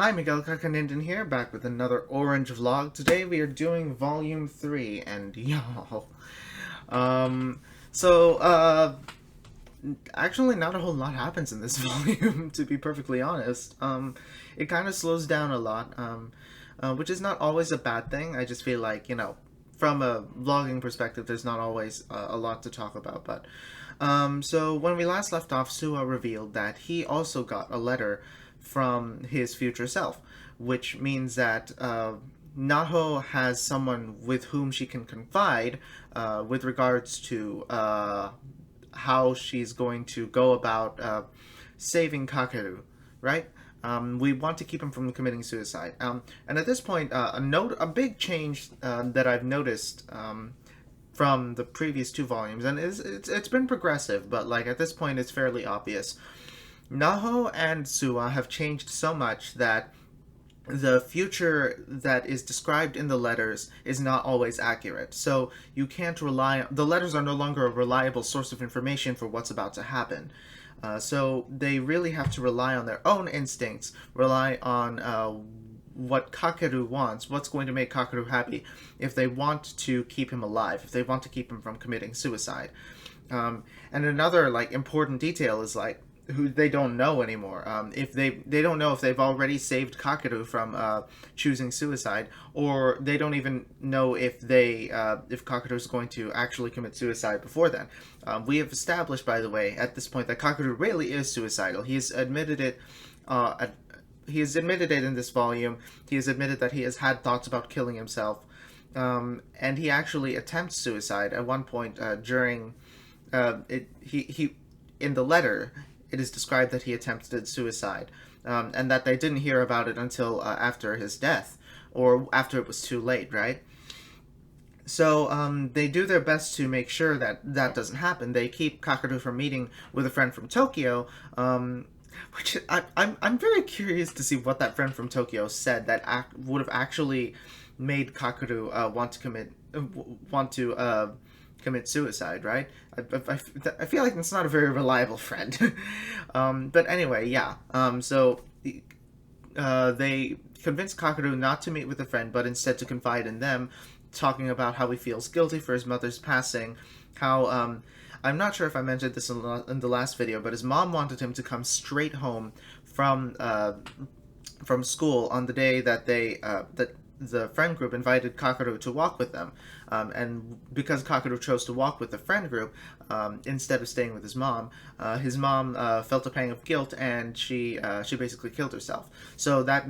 Hi, Miguel here, back with another orange vlog. Today we are doing volume 3, and yo, um, so, actually not a whole lot happens in this volume, to be perfectly honest. It kind of slows down a lot, which is not always a bad thing. I just feel like, from a vlogging perspective, there's not always a lot to talk about, but, so when we last left off, Suwa revealed that he also got a letter from his future self, which means that Naho has someone with whom she can confide with regards to how she's going to go about saving Kakeru, right? We want to keep him from committing suicide. And at this point, a big change that I've noticed from the previous two volumes, and it's been progressive, but like at this point, it's fairly obvious. Naho and Suwa have changed so much that the future that is described in the letters is not always accurate. So you can't rely. The letters are no longer a reliable source of information for what's about to happen. So they really have to rely on their own instincts, rely on what Kakeru wants, what's going to make Kakeru happy, if they want to keep him alive, if they want to keep him from committing suicide. And another important detail is who they don't know anymore. If they don't know if they've already saved Kakeru from choosing suicide, or they don't even know if Kakeru is going to actually commit suicide before then. We have established, by the way, at this point that Kakeru really is suicidal. He has admitted it. He has admitted it in this volume. He has admitted that he has had thoughts about killing himself, and he actually attempts suicide at one point during. He in the letter, it is described that he attempted suicide, and that they didn't hear about it until after his death, or after it was too late, right? So they do their best to make sure that that doesn't happen. They keep Kakeru from meeting with a friend from Tokyo, which I'm very curious to see what that friend from Tokyo said that would have actually made Kakeru want to commit suicide, right? I feel like it's not a very reliable friend. But anyway, yeah. So they convince Kakeru not to meet with a friend, but instead to confide in them, talking about how he feels guilty for his mother's passing, how I'm not sure if I mentioned this in the last video, but his mom wanted him to come straight home from school on the day that the friend group invited Kakeru to walk with them, and because Kakeru chose to walk with the friend group instead of staying with his mom felt a pang of guilt, and she basically killed herself. So that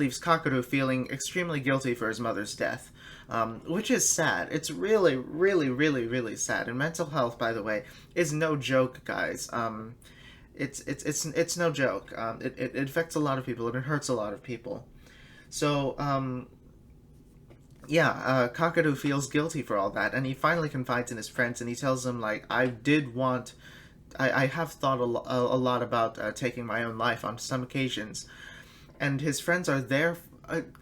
leaves Kakeru feeling extremely guilty for his mother's death, which is sad. It's really, really, really, really sad. And mental health, by the way, is no joke, guys. It's no joke. It affects a lot of people, and it hurts a lot of people. So, Kakeru feels guilty for all that, and he finally confides in his friends, and he tells them, I have thought a lot about taking my own life on some occasions. And his friends are there.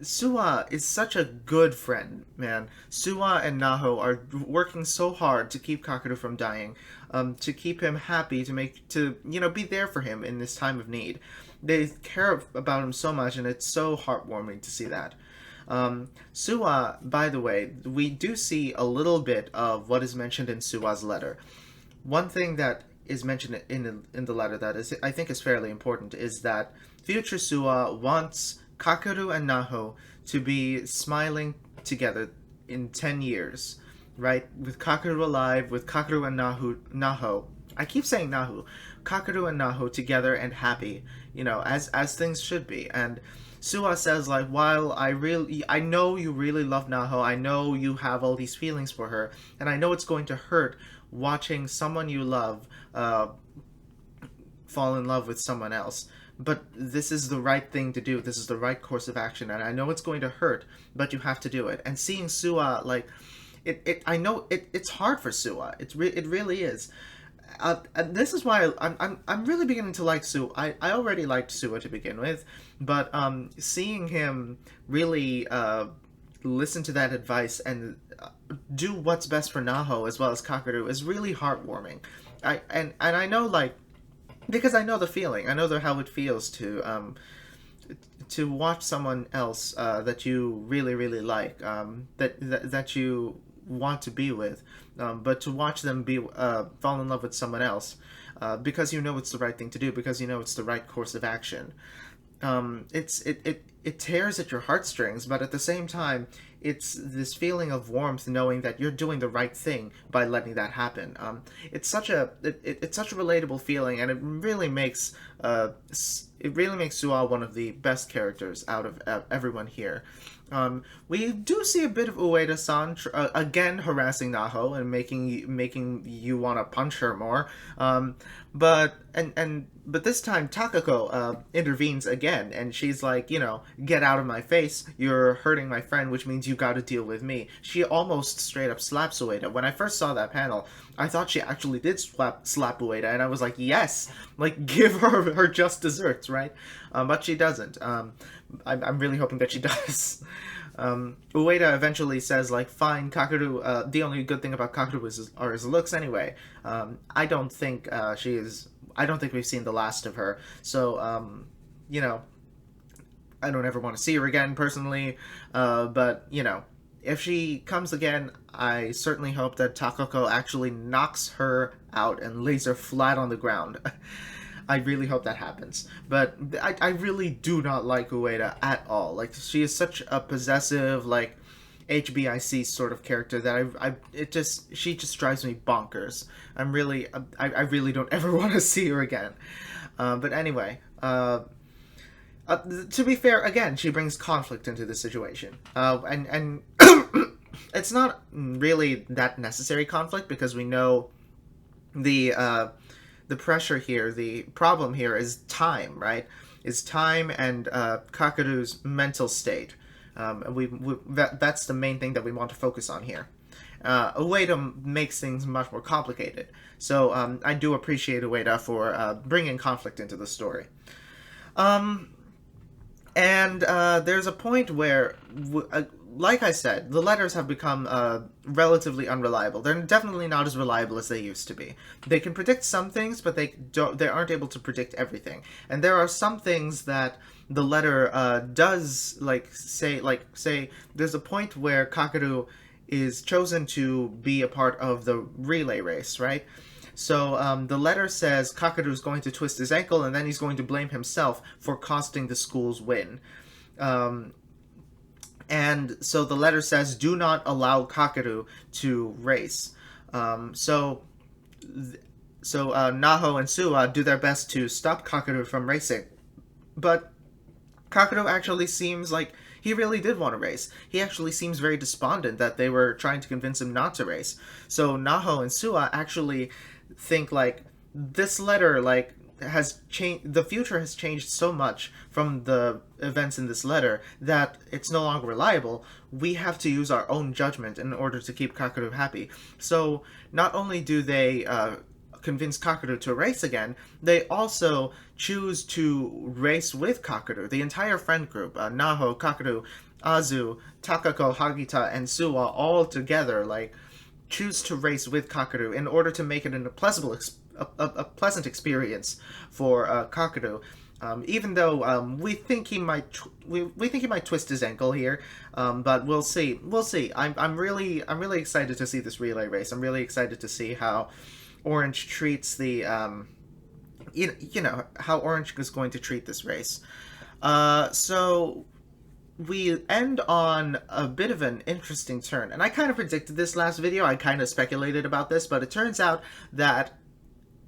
Suwa is such a good friend, man. Suwa and Naho are working so hard to keep Kakeru from dying, to keep him happy, to be there for him in this time of need. They care about him so much, and it's so heartwarming to see that. Suwa, by the way, we do see a little bit of what is mentioned in Suwa's letter. One thing that is mentioned in the letter that I think is fairly important is that future Suwa wants Kakeru and Naho to be smiling together in 10 years, right? With Kakeru alive, with Kakeru and Naho. I keep saying Kakeru and Naho together and happy, as things should be. And Suwa says, while I know you really love Naho, I know you have all these feelings for her, and I know it's going to hurt watching someone you love fall in love with someone else, but this is the right thing to do. This is the right course of action, and I know it's going to hurt, but you have to do it. And seeing Suwa, I know it's hard for Suwa. It really is. And this is why I'm really beginning to like Suwa. I already liked Suwa to begin with, but seeing him really listen to that advice and do what's best for Naho as well as Kakeru is really heartwarming. I know because I know the feeling. I know how it feels to to watch someone else that you really really like, that you want to be with, but to watch them be fall in love with someone else, because you know it's the right thing to do, because you know it's the right course of action. It tears at your heartstrings, but at the same time, it's this feeling of warmth knowing that you're doing the right thing by letting that happen. It's such a relatable feeling, and it really makes Suwa one of the best characters out of everyone here. We do see a bit of Ueda-san again harassing Naho and making you want to punch her more. But this time Takako intervenes again, and she's like, get out of my face. You're hurting my friend, which means you got to deal with me. She almost straight up slaps Ueda. When I first saw that panel, I thought she actually did slap Ueda, and I was like, yes, like give her just desserts, right? But she doesn't. I'm really hoping that she does. Ueda eventually says, like, fine, Kakeru, the only good thing about Kakeru are his looks anyway. I don't think I don't think we've seen the last of her. So, I don't ever want to see her again, personally. But, if she comes again, I certainly hope that Takako actually knocks her out and lays her flat on the ground. I really hope that happens. But I really do not like Ueda at all. Like, she is such a possessive, like, HBIC sort of character that she just drives me bonkers. I really don't ever want to see her again. But anyway, to be fair, again, she brings conflict into the situation. And it's not really that necessary conflict, because we know the pressure here, the problem here is time, right? Is time and Kakeru's mental state. That's the main thing that we want to focus on here. Ueda makes things much more complicated. So I do appreciate Ueda for bringing conflict into the story. There's a point where, like I said, the letters have become relatively unreliable. They're definitely not as reliable as they used to be. They can predict some things, but they aren't able to predict everything. And there are some things that the letter does, say, there's a point where Kakeru is chosen to be a part of the relay race, right? So the letter says Kakeru's going to twist his ankle, and then he's going to blame himself for costing the school's win. And so the letter says, do not allow Kakeru to race. So Naho and Suwa do their best to stop Kakeru from racing. But Kakeru actually seems like he really did want to race. He actually seems very despondent that they were trying to convince him not to race. So Naho and Suwa actually think, like, this letter, like, has changed. The future has changed so much from the events in this letter that it's no longer reliable. We have to use our own judgment in order to keep Kakeru happy. So not only do they convince Kakeru to race again, they also choose to race with Kakeru. The entire friend group, Naho, Kakeru, Azu, Takako, Hagita, and Suwa, all together, like, choose to race with Kakeru in order to make it a pleasant experience for Kakeru. Even though we think he might twist his ankle here, but we'll see. I'm really excited to see this relay race. I'm really excited to see how Orange treats the how Orange is going to treat this race. So we end on a bit of an interesting turn, and I kind of predicted this last video. I kind of speculated about this, but it turns out that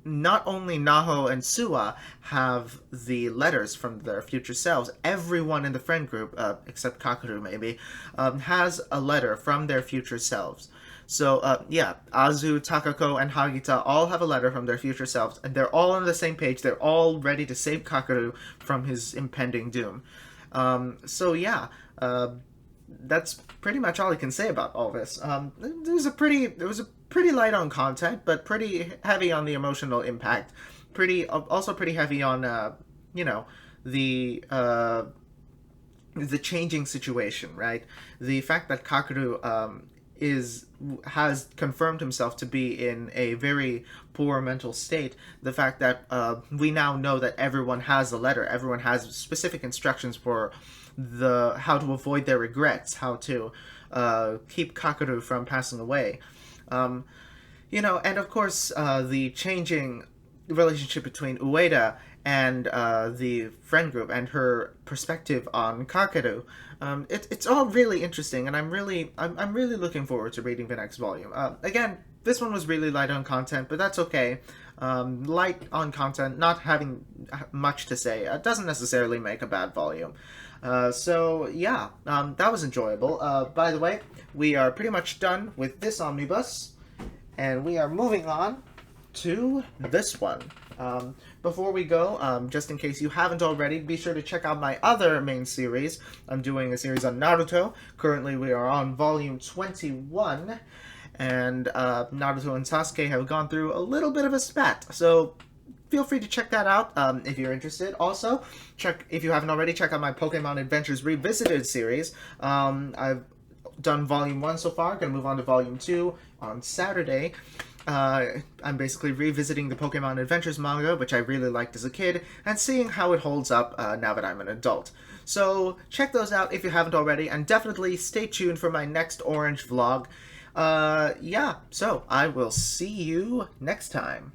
not only Naho and Suwa have the letters from their future selves, everyone in the friend group, except Kakeru maybe, has a letter from their future selves. So, yeah, Azu, Takako, and Hagita all have a letter from their future selves, and they're all on the same page. They're all ready to save Kakeru from his impending doom. So, yeah, that's pretty much all I can say about all this. It was a pretty light on content, but pretty heavy on the emotional impact. Also pretty heavy on, the changing situation, right? The fact that Kakeru, has confirmed himself to be in a very poor mental state. The fact that we now know that everyone has a letter, everyone has specific instructions for how to avoid their regrets, how to keep Kakeru from passing away. And of course, the changing relationship between Ueda and the friend group and her perspective on Kakeru. It's all really interesting, and I'm really looking forward to reading the next volume. Again, this one was really light on content, but that's okay. Light on content, not having much to say, doesn't necessarily make a bad volume. So yeah, that was enjoyable. By the way, we are pretty much done with this omnibus, and we are moving on to this one. Before we go, just in case you haven't already, be sure to check out my other main series. I'm doing a series on Naruto. Currently, we are on volume 21, and Naruto and Sasuke have gone through a little bit of a spat. So feel free to check that out if you're interested. Also, if you haven't already, check out my Pokemon Adventures Revisited series. I've done volume 1 so far. Gonna move on to volume 2 on Saturday. I'm basically revisiting the Pokemon Adventures manga, which I really liked as a kid, and seeing how it holds up now that I'm an adult. So check those out if you haven't already, and definitely stay tuned for my next Orange vlog. Yeah, so I will see you next time.